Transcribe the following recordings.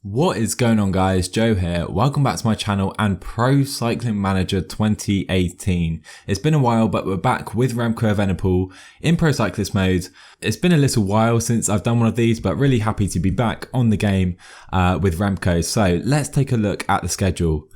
What is going on, guys? Joe here. Welcome back to my channel and Pro Cycling Manager 2018. It's been a while, but we're back with Remco Evenepoel in Pro Cyclist mode. It's been a little while since I've done one of these, but really happy to be back on the game with Remco. So let's take a look at the schedule.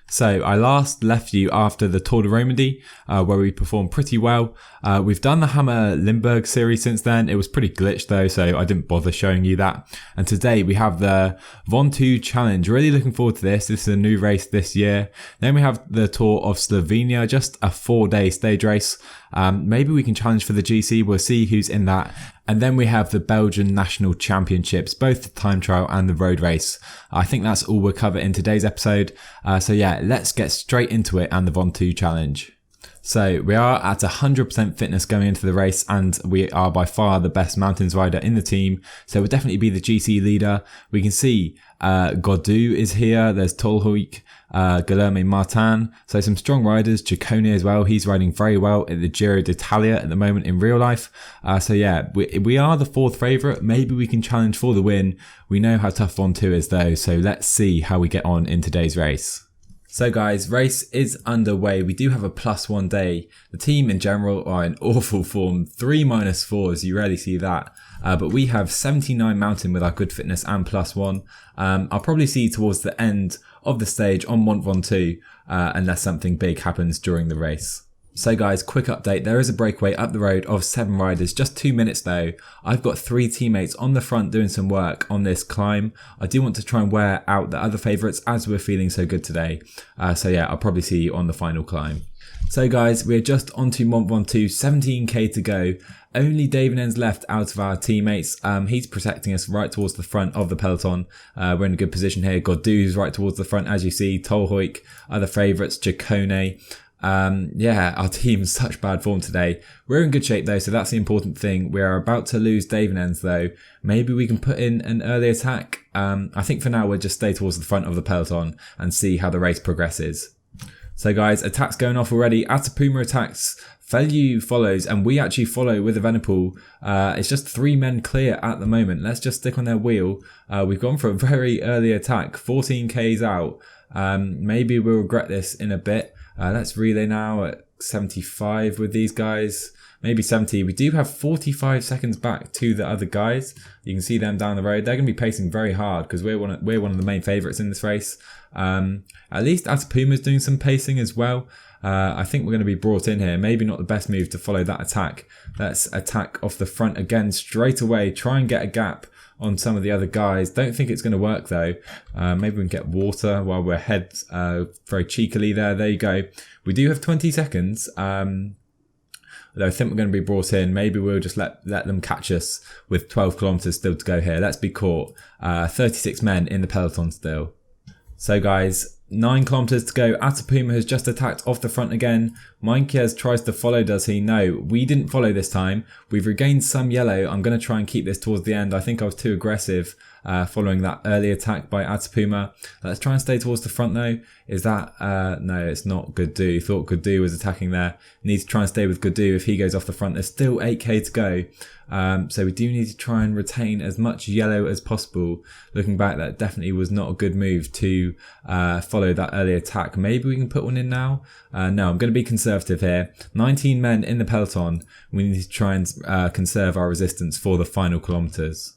So I last left you after the Tour of Slovenia, where we performed pretty well. We've done the Hammer Limburg series since then. It was pretty glitched though, so I didn't bother showing you that. And today we have the Ventoux Challenge. Really looking forward to this. This is a new race this year. Then we have the Tour of Slovenia, just a 4-day stage race. Maybe we can challenge for the GC. We'll see who's in that. And then we have the Belgian National Championships, both the time trial and the road race. I think that's all we'll cover in today's episode. So yeah, let's get straight into it and the Ventoux Challenge. So we are at 100% fitness going into the race, and we are by far the best mountains rider in the team. So we'll definitely be the GC leader. We can see Gaudu is here. There's Tolhoek, Guilherme Martin. So some strong riders. Ciccone as well. He's riding very well at the Giro d'Italia at the moment in real life. So yeah, we are the fourth favourite. Maybe we can challenge for the win. We know how tough Ventoux is though. So let's see how we get on in today's race. So guys, race is underway. We do have a +1 day. The team in general are in awful form. 3 -4s, you rarely see that. But we have 79 mountain with our good fitness and +1. I'll probably see you towards the end of the stage on Mount Ventoux, unless something big happens during the race. So guys, quick update. There is a breakaway up the road of 7 riders, just 2 minutes though. I've got 3 teammates on the front doing some work on this climb. I do want to try and wear out the other favourites as we're feeling so good today. So yeah, I'll probably see you on the final climb. So guys, we're just onto Mount Ventoux, 17k to go. Only Davenen's left out of our teammates. He's protecting us right towards the front of the peloton. We're in a good position here. Gaudu's right towards the front, as you see. Tolhoek, other favourites, Ciccone. Yeah, our team's such bad form today. We're in good shape though, so that's the important thing. We are about to lose Davenen's though. Maybe we can put in an early attack. I think for now we'll just stay towards the front of the peloton and see how the race progresses. So guys, attacks going off already. Atapuma attacks, Fellow follows, and we actually follow with Evenepoel. It's just 3 men clear at the moment. Let's just stick on their wheel. We've gone for a very early attack, 14k's out. Maybe we'll regret this in a bit. Let's relay now at 75 with these guys. Maybe 70. We do have 45 seconds back to the other guys. You can see them down the road. They're going to be pacing very hard because we're one of the main favourites in this race. At least Atapuma's doing some pacing as well. I think we're going to be brought in here. Maybe not the best move to follow that attack. Let's attack off the front again straight away. Try and get a gap on some of the other guys. Don't think it's going to work though. Maybe we can get water while we're ahead very cheekily there. There you go. We do have 20 seconds. Although I think we're going to be brought in. Maybe we'll just let them catch us with 12 kilometers still to go here. Let's be caught. 36 men in the peloton still. So guys, 9 kilometers to go. Atapuma has just attacked off the front again. Meinkies tries to follow, does he? No, we didn't follow this time. We've regained some yellow. I'm going to try and keep this towards the end. I think I was too aggressive following that early attack by Atapuma. Let's try and stay towards the front though. Is that, no, it's not Gaudu. Thought Gaudu was attacking there. Need to try and stay with Gaudu if he goes off the front. There's still 8k to go. So we do need to try and retain as much yellow as possible. Looking back, that definitely was not a good move to follow that early attack. Maybe we can put one in now. No, I'm going to be conservative here. 19 men in the peloton. We need to try and conserve our resistance for the final kilometers.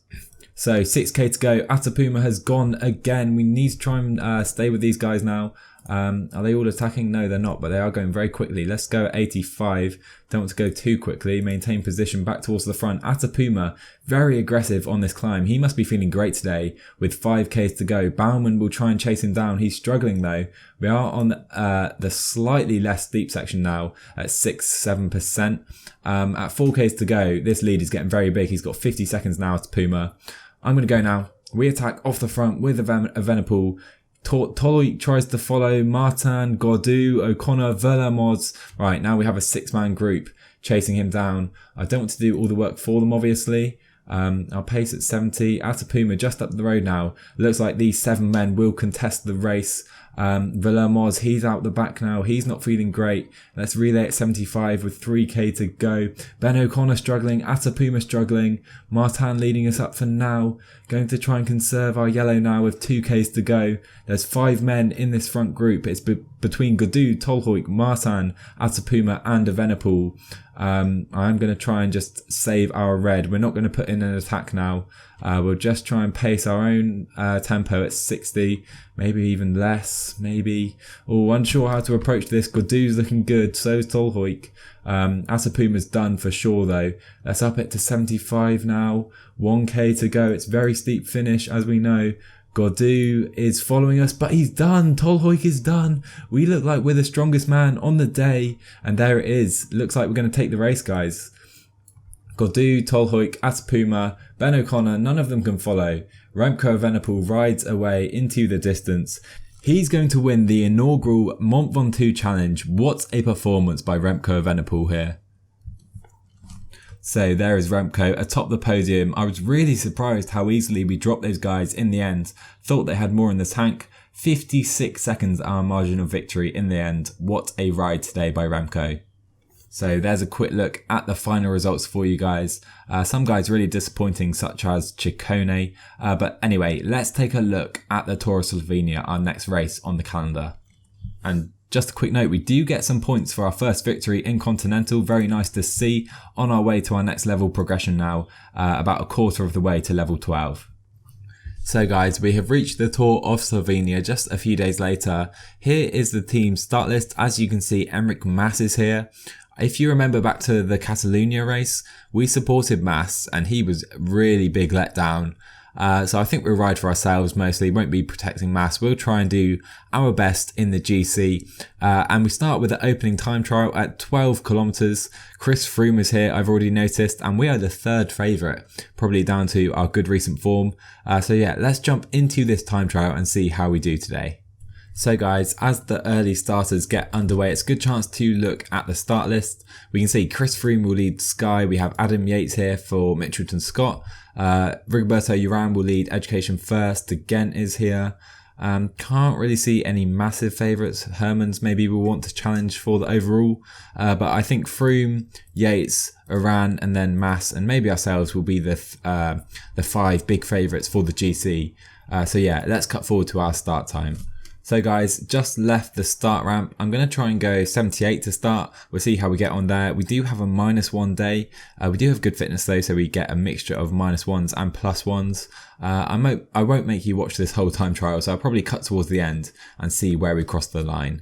So 6k to go. Atapuma has gone again. We need to try and stay with these guys now. Are they all attacking? No, they're not, but they are going very quickly. Let's go at 85. Don't want to go too quickly. Maintain position back towards the front. Atapuma, very aggressive on this climb. He must be feeling great today with 5k's to go. Baumann will try and chase him down. He's struggling though. We are on the slightly less steep section now at 6-7%. At 4k's to go, this lead is getting very big. He's got 50 seconds now, Atapuma. I'm going to go now. We attack off the front with Evenepoel. Tolhoek tries to follow. Martin, Gaudu, O'Connor, Verlamoz. Right, now we have a 6-man group chasing him down. I don't want to do all the work for them, obviously. Our pace at 70. Atapuma just up the road now. Looks like these 7 men will contest the race. Villermoz, he's out the back now. He's not feeling great. Let's relay at 75 with 3k to go. Ben O'Connor struggling. Atapuma struggling. Martin leading us up for now. Going to try and conserve our yellow now with 2k's to go. There's 5 men in this front group. It's between Gaudu, Tolhoek, Martin, Atapuma and Evenepoel. I'm going to try and just save our red. We're not going to put in an attack now. We'll just try and pace our own tempo at 60, maybe even less, maybe. Oh, unsure how to approach this. Gaudu's looking good, so is Tolhoek. Atapuma's done for sure though. Let's up it to 75 now. 1k to go. It's very steep finish as we know. Gaudu is following us, but he's done. Tolhoek is done. We look like we're the strongest man on the day. And there it is. Looks like we're going to take the race, guys. Gaudu, Tolhoek, Atapuma, Ben O'Connor, none of them can follow. Remco Evenepoel rides away into the distance. He's going to win the inaugural Mount Ventoux challenge. What a performance by Remco Evenepoel here. So there is Remco atop the podium. I was really surprised how easily we dropped those guys in the end. Thought they had more in the tank. 56 seconds our margin of victory in the end. What a ride today by Remco. So there's a quick look at the final results for you guys. Some guys really disappointing, such as Ciccone. But anyway, let's take a look at the Tour of Slovenia, our next race on the calendar. And just a quick note, we do get some points for our first victory in Continental. Very nice to see. On our way to our next level progression now, about a quarter of the way to level 12. So guys, we have reached the Tour of Slovenia just a few days later. Here is the team start list. As you can see, Enric Mas is here. If you remember back to the Catalonia race, we supported Mas and he was really big letdown. So I think we'll ride for ourselves mostly, won't be protecting Mas. We'll try and do our best in the GC. And we start with the opening time trial at 12 kilometers. Chris Froome is here, I've already noticed, and we are the third favourite, probably down to our good recent form. So yeah, let's jump into this time trial and see how we do today. So guys, as the early starters get underway, it's a good chance to look at the start list. We can see Chris Froome will lead Sky. We have Adam Yates here for Mitchelton Scott. Rigoberto Urán will lead Education First. De Gent is here. Can't really see any massive favourites. Hermans maybe will want to challenge for the overall. But I think Froome, Yates, Urán and then Mas and maybe ourselves will be the 5 big favourites for the GC. So yeah, let's cut forward to our start time. So guys, just left the start ramp. I'm going to try and go 78 to start. We'll see how we get on there. We do have a -1 day. We do have good fitness though, so we get a mixture of -1s and +1s. I won't make you watch this whole time trial, so I'll probably cut towards the end and see where we cross the line.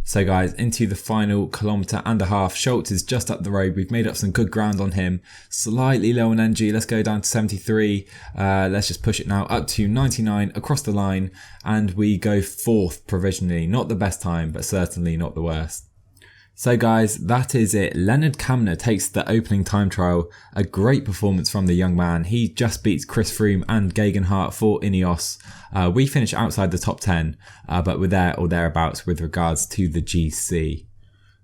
So guys, into the final 1.5 kilometers. Schultz is just up the road. We've made up some good ground on him. Slightly low on energy. Let's go down to 73. Let's just push it now up to 99 across the line. And we go 4th provisionally. Not the best time, but certainly not the worst. So guys, that is it. Leonard Kamner takes the opening time trial. A great performance from the young man. He just beats Chris Froome and Gegenhardt for Ineos. We finished outside the top 10, but we're there or thereabouts with regards to the GC.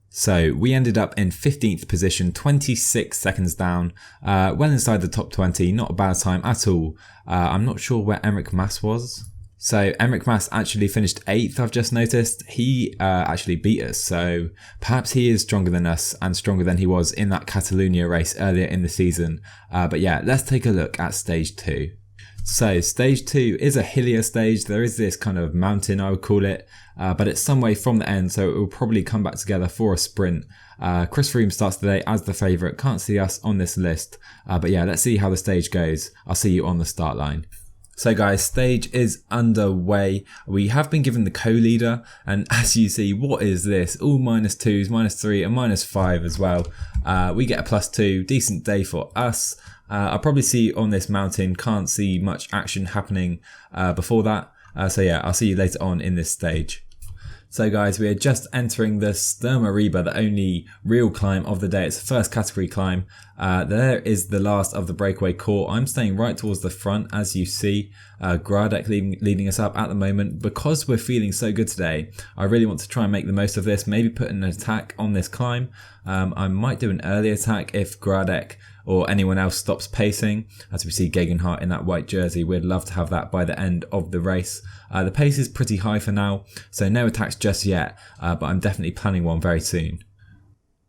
So we ended up in 15th position, 26 seconds down, well inside the top 20. Not a bad time at all. I'm not sure where Enric Mas was. So Enric Mas actually finished 8th, I've just noticed. He actually beat us, so perhaps he is stronger than us and stronger than he was in that Catalonia race earlier in the season. But yeah, let's take a look at stage 2. So stage 2 is a hillier stage. There is this kind of mountain, I would call it, but it's some way from the end, so it will probably come back together for a sprint. Chris Froome starts today as the favourite. Can't see us on this list, but yeah, let's see how the stage goes. I'll see you on the start line. So guys, stage is underway. We have been given the co-leader, and as you see, what is this? All -2s, -3 and -5 as well. We get a +2, decent day for us. I'll probably see on this mountain, can't see much action happening before that. So yeah, I'll see you later on in this stage. So guys, we are just entering the Sturma Riba, the only real climb of the day. It's the first category climb. There is the last of the breakaway core. I'm staying right towards the front, as you see. Gradek leading us up at the moment. Because we're feeling so good today, I really want to try and make the most of this. Maybe put an attack on this climb. I might do an early attack if Gradek or anyone else stops pacing. As we see Gegenhardt in that white jersey, we'd love to have that by the end of the race. The pace is pretty high for now, so no attacks just yet, but I'm definitely planning one very soon.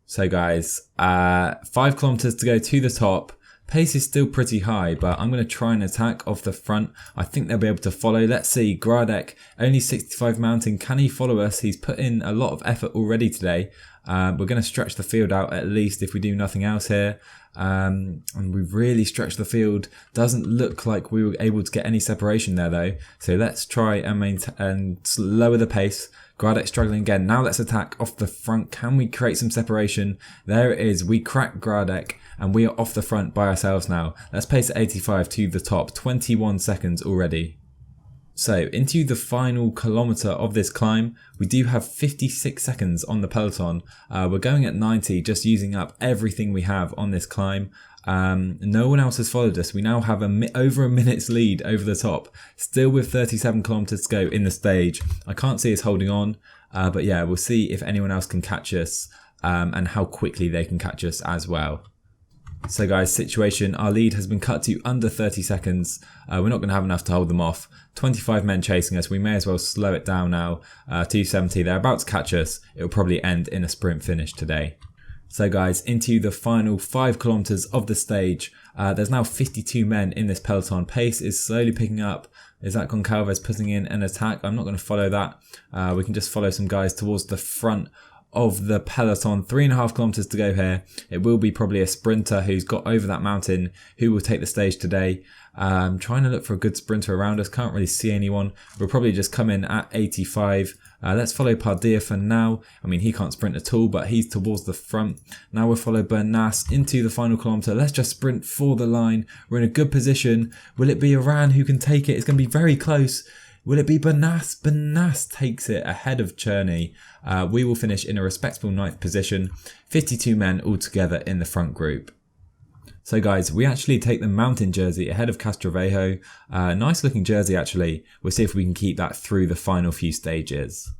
So guys, 5 kilometers to go to the top. Pace is still pretty high, but I'm going to try and attack off the front. I think they'll be able to follow. Let's see, Gradek, only 65 mountain. Can he follow us? He's put in a lot of effort already today. We're going to stretch the field out at least if we do nothing else here. And we've really stretched the field. Doesn't look like we were able to get any separation there though. So let's try and maintain and lower the pace. Gradek struggling again. Now let's attack off the front. Can we create some separation? There it is. We crack Gradek and we are off the front by ourselves now. Let's pace at 85 to the top. 21 seconds already. So into the final kilometre of this climb, we do have 56 seconds on the peloton. We're going at 90, just using up everything we have on this climb. No one else has followed us. We now have over a minute's lead over the top, still with 37 kilometres to go in the stage. I can't see us holding on, but yeah, we'll see if anyone else can catch us and how quickly they can catch us as well. So guys, situation, our lead has been cut to under 30 seconds. We're not going to have enough to hold them off. 25 men chasing us. We may as well slow it down now. 270, they're about to catch us. It'll probably end in a sprint finish today. So guys, into the final 5 kilometers of the stage. There's now 52 men in this peloton. Pace is slowly picking up. Is that Goncalves putting in an attack? I'm not going to follow that. We can just follow some guys towards the front of the peloton. 3.5 kilometers to go here. It will be probably a sprinter who's got over that mountain who will take the stage today. Trying to look for a good sprinter around us. Can't really see anyone. We'll probably just come in at 85. Let's follow Pardia for now. I mean, he can't sprint at all, but he's towards the front. Now we'll follow Bernas into the final kilometre. Let's just sprint for the line. We're in a good position. Will it be Iran who can take it? It's going to be very close. Will it be Bernas? Bernas takes it ahead of Cherney. We will finish in a respectable 9th position. 52 men altogether in the front group. So guys, we actually take the mountain jersey ahead of Castrovejo. Nice looking jersey actually. We'll see if we can keep that through the final few stages.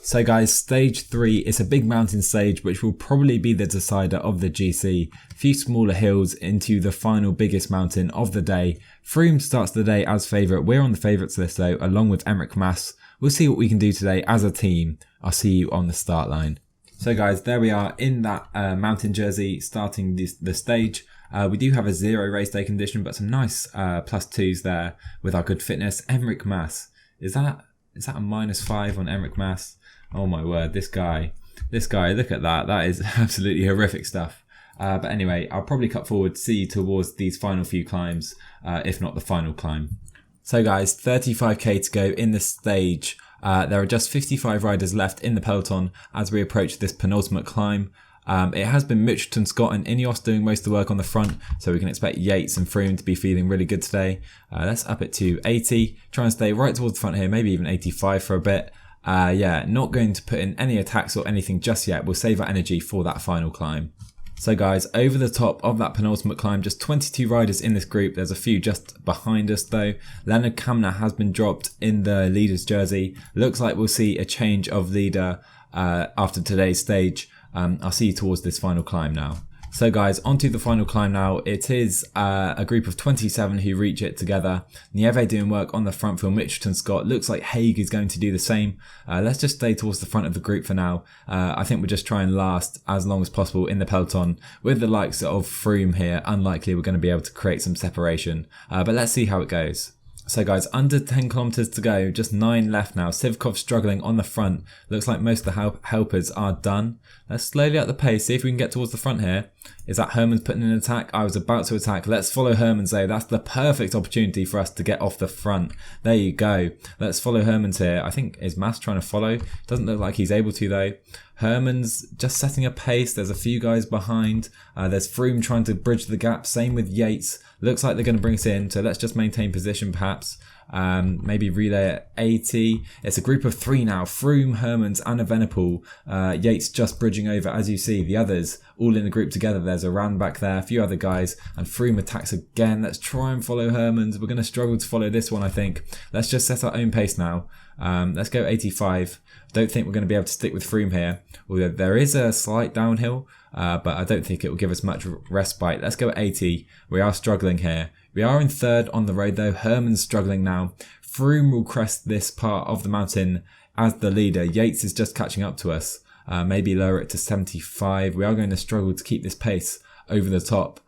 So guys, stage 3 is a big mountain stage which will probably be the decider of the GC. A few smaller hills into the final biggest mountain of the day. Froome starts the day as favourite. We're on the favourites list though, along with Enric Mas. We'll see what we can do today as a team. I'll see you on the start line. So guys, there we are in that mountain jersey starting the stage. We do have a 0 race day condition, but some nice +2s there with our good fitness. Enric Mas, is that a -5 on Enric Mas? Oh my word, this guy, look at that. That is absolutely horrific stuff. But anyway, I'll probably cut forward, see towards these final few climbs, if not the final climb. So guys, 35k to go in the stage. There are just 55 riders left in the peloton as we approach this penultimate climb. It has been Mitchelton, Scott and Ineos doing most of the work on the front, so we can expect Yates and Froome to be feeling really good today. Let's up it to 80, try and stay right towards the front here, maybe even 85 for a bit. Yeah, not going to put in any attacks or anything just yet. We'll save our energy for that final climb. So guys, over the top of that penultimate climb, just 22 riders in this group. There's a few just behind us though. Leonard Kamna has been dropped in the leader's jersey. Looks like we'll see a change of leader after today's stage. I'll see you towards this final climb now. So guys, onto the final climb now. It is a group of 27 who reach it together. Nieve doing work on the front for Mitchelton Scott. Looks like Haig is going to do the same. Let's just stay towards the front of the group for now. I think we'll just try and last as long as possible in the peloton. With the likes of Froome here, unlikely we're going to be able to create some separation. But let's see how it goes. So guys, under 10 kilometers to go, just 9 left now. Sivkov struggling on the front. Looks like most of the helpers are done. Let's slowly up the pace, see if we can get towards the front here. Is that Herman's putting in an attack? I was about to attack. Let's follow Herman's though. That's the perfect opportunity for us to get off the front. There you go. Let's follow Herman's here. I think, is Mas trying to follow? Doesn't look like he's able to though. Herman's just setting a pace. There's a few guys behind. There's Froome trying to bridge the gap. Same with Yates. Looks like they're going to bring us in. So let's just maintain position perhaps. Maybe relay at 80. It's a group of 3 now. Froome, Hermans and Evenepoel. Yates just bridging over, as you see. The others all in a group together. There's a Ran back there, a few other guys, and Froome attacks again. Let's try and follow Hermans. We're going to struggle to follow this one, I think. Let's just set our own pace now. Let's go 85. Don't think we're going to be able to stick with Froome here, although there is a slight downhill, but I don't think it will give us much respite. Let's go 80. We are struggling here. We are in third on the road though. Herman's struggling now. Froome will crest this part of the mountain as the leader. Yates is just catching up to us. Maybe lower it to 75. We are going to struggle to keep this pace over the top.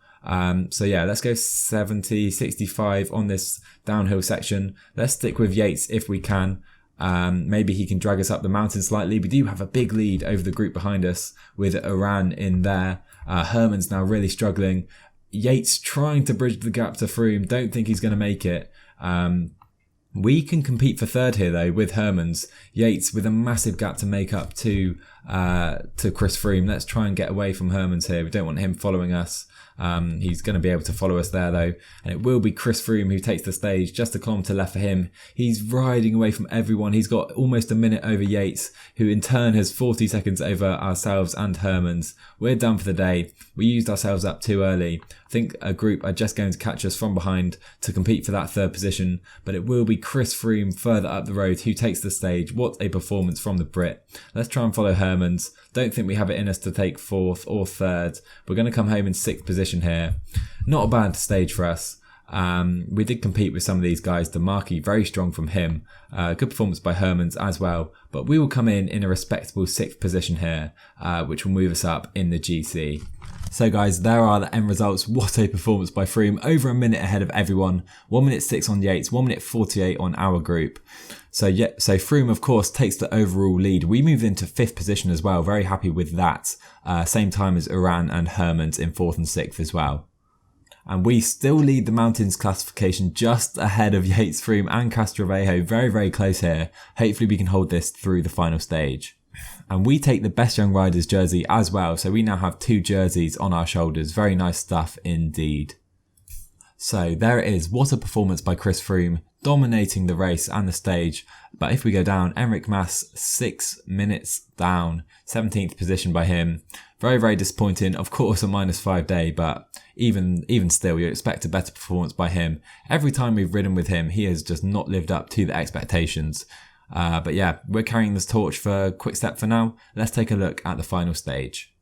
So yeah, let's go 70, 65 on this downhill section. Let's stick with Yates if we can. Maybe he can drag us up the mountain slightly. We do have a big lead over the group behind us with Iran in there. Herman's now really struggling. Yates trying to bridge the gap to Froome. Don't think he's going to make it. We can compete for third here though with Hermans. Yates with a massive gap to make up to Chris Froome. Let's try and get away from Hermans here. We don't want him following us. He's going to be able to follow us there though, and it will be Chris Froome who takes the stage. Just a kilometre left for him. He's riding away from everyone. He's got almost a minute over Yates, who in turn has 40 seconds over ourselves and Hermans. We're done for the day. We used ourselves up too early. I think a group are just going to catch us from behind to compete for that third position, but it will be Chris Froome further up the road who takes the stage. What a performance from the Brit. Let's try and follow Hermans. Don't think we have it in us to take fourth or third. We're going to come home in sixth position here. Not a bad stage for us. We did compete with some of these guys. Demarchi, very strong from him. Good performance by Hermans as well. But we will come in a respectable sixth position here, which will move us up in the GC. So guys, there are the end results. What a performance by Froome. Over a minute ahead of everyone. 1 minute 6 on Yates, 1 minute 48 on our group. So Froome, of course, takes the overall lead. We moved into 5th position as well. Very happy with that. Same time as Iran and Hermans in 4th and 6th as well. And we still lead the mountains classification just ahead of Yates, Froome and Castrovejo. Very, very close here. Hopefully we can hold this through the final stage. And we take the Best Young Riders jersey as well. So we now have 2 jerseys on our shoulders. Very nice stuff indeed. So there it is. What a performance by Chris Froome, dominating the race and the stage. But if we go down, Enric Mas 6 minutes down, 17th position by him. Very, very disappointing. Of course, a -5 day, but even still, you expect a better performance by him. Every time we've ridden with him, he has just not lived up to the expectations. But yeah, we're carrying this torch for Quick-Step for now. Let's take a look at the final stage.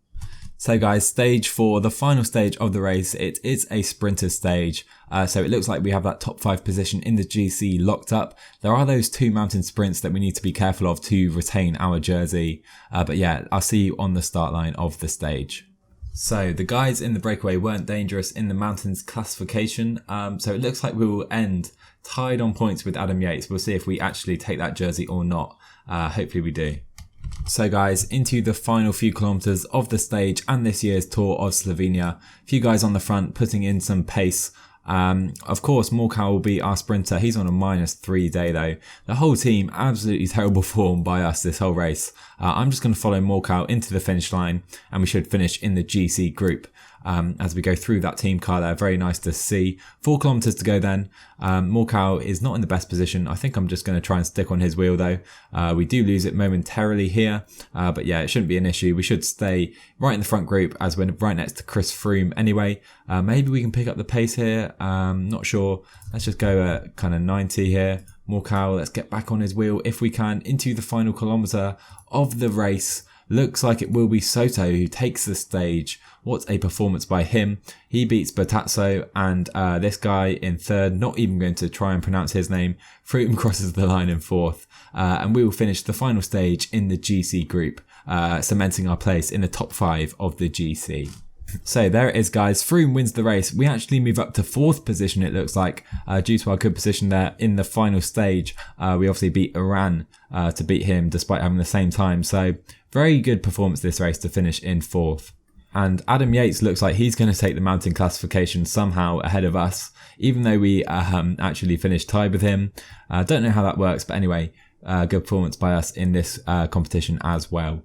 So guys, stage 4, the final stage of the race. It is a sprinter stage. So it looks like we have that top 5 position in the GC locked up. There are those 2 mountain sprints that we need to be careful of to retain our jersey. But yeah, I'll see you on the start line of the stage. So the guys in the breakaway weren't dangerous in the mountains classification. So it looks like we will end tied on points with Adam Yates. We'll see if we actually take that jersey or not. Hopefully we do. So guys, into the final few kilometres of the stage and this year's Tour of Slovenia. A few guys on the front putting in some pace. Of course, Morkau will be our sprinter. He's on a -3 day though. The whole team, absolutely terrible form by us this whole race. I'm just going to follow Morkau into the finish line and we should finish in the GC group. As we go through that team car there, very nice to see. 4 kilometres to go then. Morkau is not in the best position. I think I'm just going to try and stick on his wheel though. We do lose it momentarily here, but yeah, it shouldn't be an issue. We should stay right in the front group as we're right next to Chris Froome anyway. Maybe we can pick up the pace here. Not sure. Let's just go at kind of 90 here. Morkau, let's get back on his wheel if we can into the final kilometre of the race. Looks like it will be Soto who takes the stage. What a performance by him. He beats Bertazzo and this guy in third. Not even going to try and pronounce his name. Froome crosses the line in fourth. And we will finish the final stage in the GC group, cementing our place in the top 5 of the GC. So there it is guys, Froome wins the race. We actually move up to 4th position it looks like, due to our good position there in the final stage. We obviously beat Iran to beat him despite having the same time. So very good performance this race to finish in 4th. And Adam Yates looks like he's going to take the mountain classification somehow ahead of us, even though we actually finished tied with him. Don't know how that works, but anyway, good performance by us in this competition as well.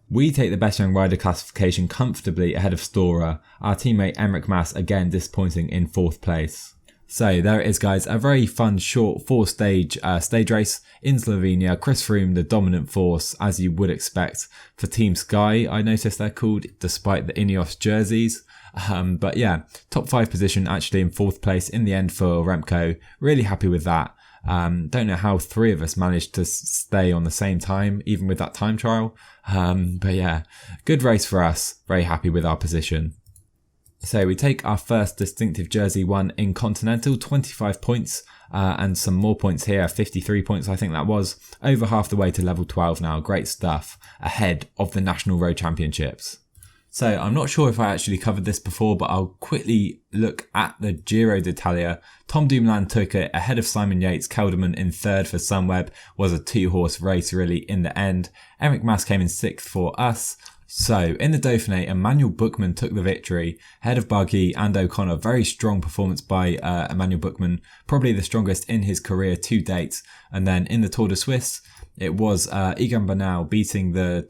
We take the Best Young Rider classification comfortably ahead of Stora. Our teammate Enric Mas again disappointing in 4th place. So there it is, guys, a very fun short 4-stage stage race in Slovenia. Chris Froome, the dominant force, as you would expect for Team Sky, I noticed they're called, despite the Ineos jerseys. But yeah, top 5 position, actually in 4th place in the end for Remco. Really happy with that. Don't know how 3 of us managed to stay on the same time, even with that time trial. But yeah, good race for us. Very happy with our position. So we take our first distinctive jersey won in Continental, 25 points, and some more points here, 53 points I think that was, over half the way to level 12 now. Great stuff, ahead of the National Road Championships. So I'm not sure if I actually covered this before, but I'll quickly look at the Giro d'Italia. Tom Dumoulin took it ahead of Simon Yates. Kelderman in 3rd for Sunweb. Was a 2-horse race really in the end. Enric Mas came in 6th for us. So in the Dauphiné, Emmanuel Buchmann took the victory ahead of Barguil and O'Connor. Very strong performance by Emmanuel Buchmann, probably the strongest in his career to date. And then in the Tour de Suisse, it was Egan Bernal beating the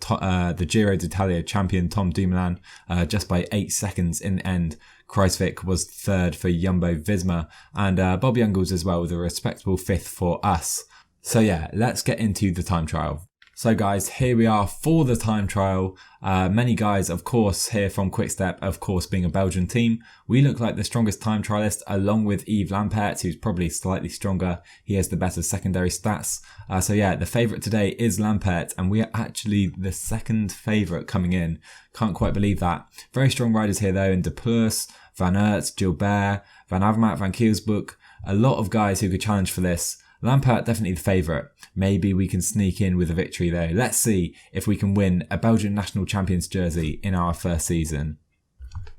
Giro d'Italia champion Tom Dumoulin just by 8 seconds in the end. Kruijswijk was 3rd for Jumbo-Visma, and Bob Jungels as well with a respectable 5th for us. So yeah, let's get into the time trial. So guys, here we are for the time trial. Many guys, of course, here from Quickstep, of course, being a Belgian team. We look like the strongest time trialist, along with Yves Lampaert, who's probably slightly stronger. He has the better secondary stats. So yeah, the favourite today is Lampaert, and we are actually the 2nd favourite coming in. Can't quite believe that. Very strong riders here though, in De Plus, Van Aert, Gilbert, Van Avermaet, Van Kielsbroek. A lot of guys who could challenge for this. Lampaert definitely the favourite. Maybe we can sneak in with a victory though. Let's see if we can win a Belgian National Champions jersey in our first season.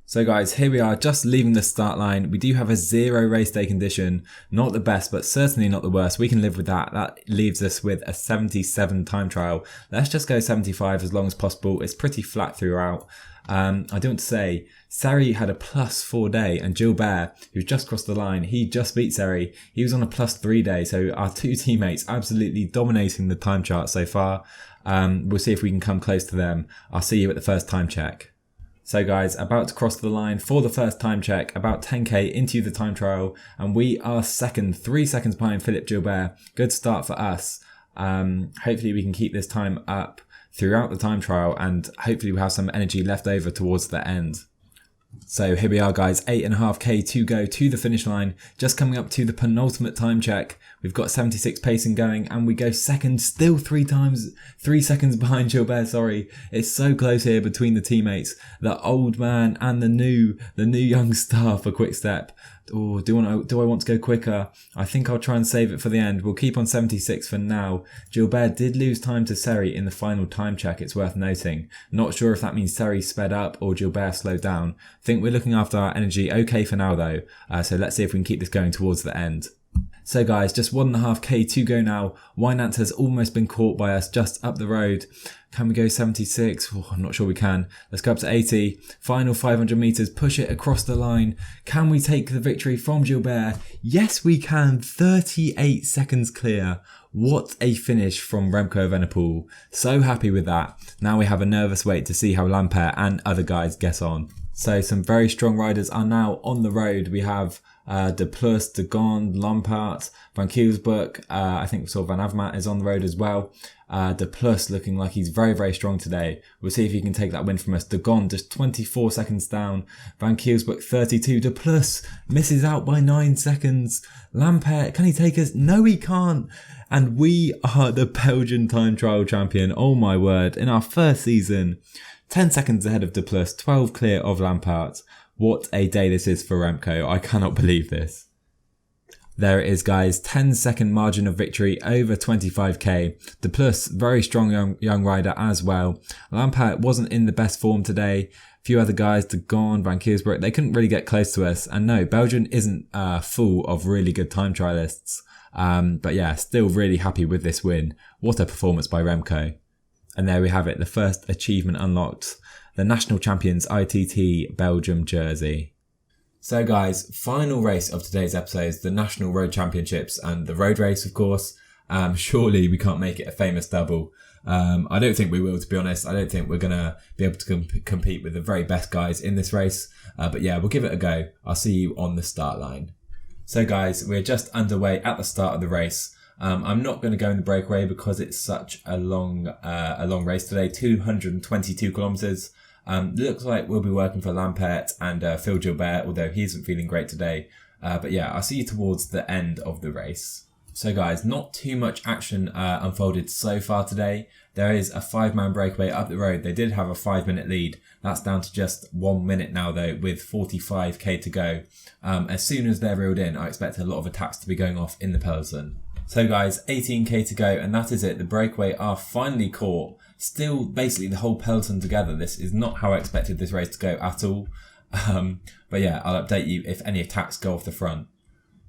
So guys, here we are just leaving the start line. We do have a 0 race day condition. Not the best, but certainly not the worst. We can live with that. That leaves us with a 77 time trial. Let's just go 75 as long as possible. It's pretty flat throughout. I don't want to say, Seri had a +4 day, and Gilbert, who's just crossed the line, he just beat Seri. He was on a +3 day, so our 2 teammates absolutely dominating the time chart so far. We'll see if we can come close to them. I'll see you at the first time check. So guys, about to cross the line for the first time check, about 10k into the time trial, and we are 2nd, 3 seconds behind Philippe Gilbert. Good start for us. Hopefully we can keep this time up throughout the time trial, and hopefully we'll have some energy left over towards the end. So here we are guys, 8.5k to go to the finish line, just coming up to the penultimate time check. We've got 76 pacing going, and we go 2nd, still 3 seconds behind Gilbert, sorry. It's so close here between the teammates, the old man and the new young star for Quickstep. Oh, do I want to go quicker? I think I'll try and save it for the end. We'll keep on 76 for now. Gilbert did lose time to Seri in the final time check, it's worth noting. Not sure if that means Seri sped up or Gilbert slowed down. Think we're looking after our energy okay for now though. So let's see if we can keep this going towards the end. So guys, just 1.5k to go now. Wynant has almost been caught by us just up the road. Can we go 76? Oh, I'm not sure we can. Let's go up to 80. Final 500 metres, push it across the line. Can we take the victory from Gilbert? Yes, we can. 38 seconds clear. What a finish from Remco Evenepoel. So happy with that. Now we have a nervous wait to see how Lampaert and other guys get on. So some very strong riders are now on the road. We have De Plus, De Gonde, Lampaert, Van Kielsbroek. I think we saw Van Avermaet is on the road as well. De Plus looking like he's very, very strong today. We'll see if he can take that win from us. De Gonde just 24 seconds down. Van Kielsbroek 32. De Plus misses out by 9 seconds. Lampaert, can he take us? No, he can't. And we are the Belgian time trial champion. Oh my word. In our first season, 10 seconds ahead of De Plus, 12 clear of Lampaert. What a day this is for Remco. I cannot believe this. There it is guys, 10-second margin of victory over 25k. De Plus, very strong young rider as well. Lampaert wasn't in the best form today. A few other guys, De Gonde, Van Kielsbroek, they couldn't really get close to us. And no, Belgium isn't full of really good time trialists. But yeah, still really happy with this win. What a performance by Remco. And there we have it, the first achievement unlocked. The National Champions ITT Belgium jersey. So guys, final race of today's episode is the National Road Championships and the road race, of course. Surely we can't make it a famous double. I don't think we will, to be honest. I don't think we're going to be able to compete with the very best guys in this race. But yeah, we'll give it a go. I'll see you on the start line. So guys, we're just underway at the start of the race. I'm not going to go in the breakaway because it's such a long race today, 222 kilometers. Looks like we'll be working for Lampert and Phil Gilbert, although he isn't feeling great today. But yeah, I'll see you towards the end of the race. So guys, not too much action unfolded so far today. There is a 5-man breakaway up the road. They did have a 5-minute lead. That's down to just 1 minute now though, with 45k to go. As soon as they're reeled in, I expect a lot of attacks to be going off in the peloton. So guys, 18k to go, and that is it. The breakaway are finally caught. Still basically the whole peloton together. This is not how I expected this race to go at all. But yeah, I'll update you if any attacks go off the front.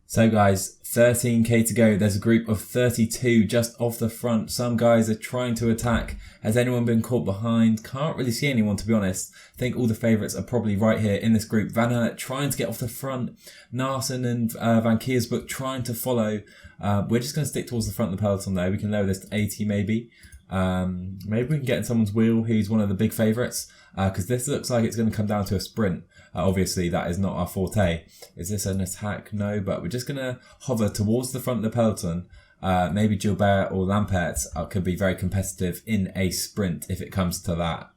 So guys, 13k to go. There's a group of 32 just off the front. Some guys are trying to attack. Has anyone been caught behind? Can't really see anyone, to be honest. I think all the favourites are probably right here in this group. Van Aert trying to get off the front. Narsson and Van Kiersbroek trying to follow. We're just going to stick towards the front of the peloton though. We can lower this to 80 maybe. Maybe we can get in someone's wheel who's one of the big favourites. Because this looks like it's going to come down to a sprint. Obviously, that is not our forte. Is this an attack? No, but we're just going to hover towards the front of the peloton. Maybe Gilbert or Lampert could be very competitive in a sprint if it comes to that.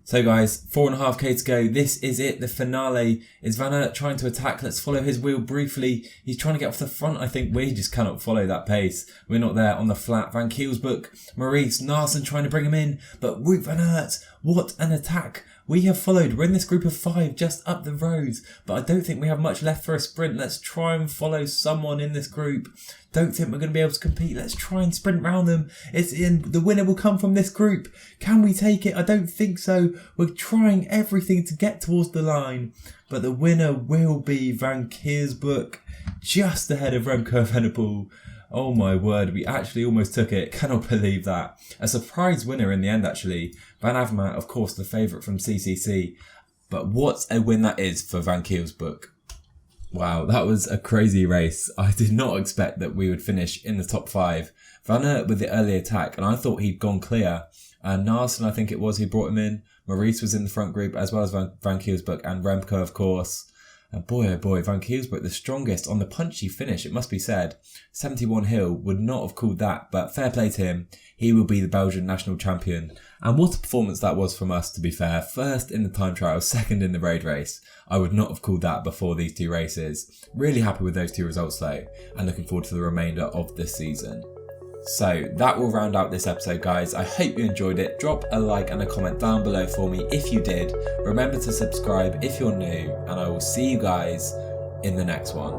So guys, 4.5k to go. This is it, the finale. Is Van Aert trying to attack? Let's follow his wheel briefly. He's trying to get off the front. I think we just cannot follow that pace. We're not there on the flat. Van Kiersbroek, Maurice, Narsson trying to bring him in. But Wout Van Aert, what an attack. We have followed. We're in this group of 5 just up the road. But I don't think we have much left for a sprint. Let's try and follow someone in this group. Don't think we're going to be able to compete. Let's try and sprint round them. It's in. The winner will come from this group. Can we take it? I don't think so. We're trying everything to get towards the line. But the winner will be Van Kiersbroek, just ahead of Remco Evenepoel. Oh my word, we actually almost took it. Cannot believe that. A surprise winner in the end, actually. Van Avermaet, of course, the favourite from CCC. But what a win that is for Van Kiersbroek. Wow, that was a crazy race. I did not expect that we would finish in the top 5. Van Aert with the early attack, and I thought he'd gone clear. Narsson, I think it was, who brought him in. Maurice was in the front group, as well as Van Kiersbroek and Remco, of course. And boy, oh boy, Van Kiersbroek, the strongest on the punchy finish, it must be said. 71 hill, would not have called that, but fair play to him. He will be the Belgian national champion. And what a performance that was from us, to be fair. First in the time trial, second in the road race. I would not have called that before these 2 races. Really happy with those 2 results though, and looking forward to the remainder of this season. So that will round out this episode, guys. I hope you enjoyed it. Drop a like and a comment down below for me if you did. Remember to subscribe if you're new, and I will see you guys in the next one.